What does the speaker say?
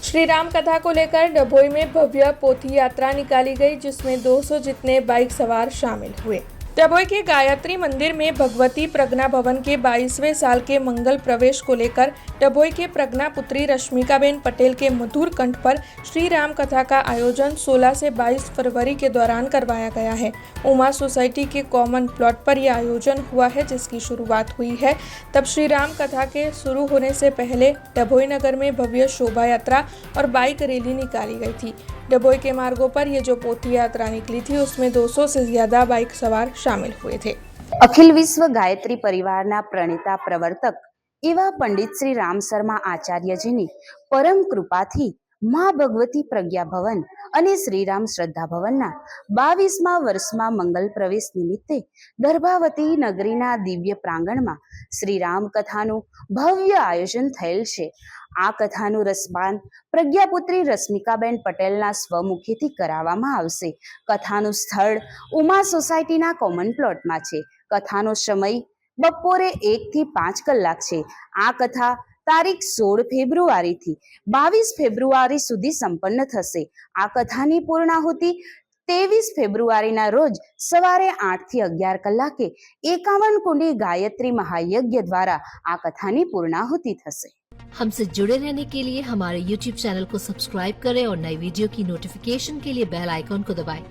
श्री राम कथा को लेकर डभोई में भव्य पोथी यात्रा निकाली गई, जिसमें 200 जितने बाइक सवार शामिल हुए। डभोई के गायत्री मंदिर में भगवती प्रज्ञा भवन के 22वें साल के मंगल प्रवेश को लेकर डभोई के प्रज्ञा पुत्री रश्मिकाबेन पटेल के मधुर कंठ पर श्री राम कथा का आयोजन 16 से 22 फरवरी के दौरान करवाया गया है। उमा सोसाइटी के कॉमन प्लॉट पर यह आयोजन हुआ है, जिसकी शुरुआत हुई है। तब श्री राम कथा के शुरू होने से पहले डभोई नगर में भव्य शोभा यात्रा और बाइक रैली निकाली गई थी। डभोई के मार्गों पर ये जो पोथी यात्रा निकली थी, उसमें 200 से ज्यादा बाइक सवार शामिल हुए थे। अखिल विश्व गायत्री परिवारना प्रणेता प्रवर्तक एवा पंडित श्री राम शर्मा आचार्यजीनी परम कृपाथी मां भगवती प्रज्ञा भवन અને શ્રીરામ શ્રદ્ધા ભવનના 22મા વર્ષમાં મંગલ પ્રવેશ નિમિત્તે ગર્ભાવતી નગરીના દિવ્ય પ્રાંગણમાં શ્રીરામ કથાનું ભવ્ય આયોજન થયેલ છે। આ કથાનું રસપાન પ્રજ્ઞાપુત્રી રશ્મિકાબેન પટેલના સ્વમુખેથી કરાવવામાં આવશે। કથાનું સ્થળ ઉમા સોસાયટીના કોમન પ્લોટમાં છે। કથાનો સમય બપોરે 1 થી 5 કલાક છે। આ કથા તારીખ 16 ફેબ્રુઆરી થી 22 ફેબ્રુઆરી સુધી સંપન્ન થશે। આ કથાની પૂર્ણાહુતિ 23 ફેબ્રુઆરીના રોજ સવારે 8 થી 11 કલાકે 51 કુંડી ગાયत्री महायज्ञ द्वारा આ કથાની પૂર્ણાહુતિ થશે। हमसे जुड़े रहने के लिए हमारे YouTube चैनल को सब्सक्राइब करें और नई वीडियो की नोटिफिकेशन के लिए बेल आइकॉन को दबाएं।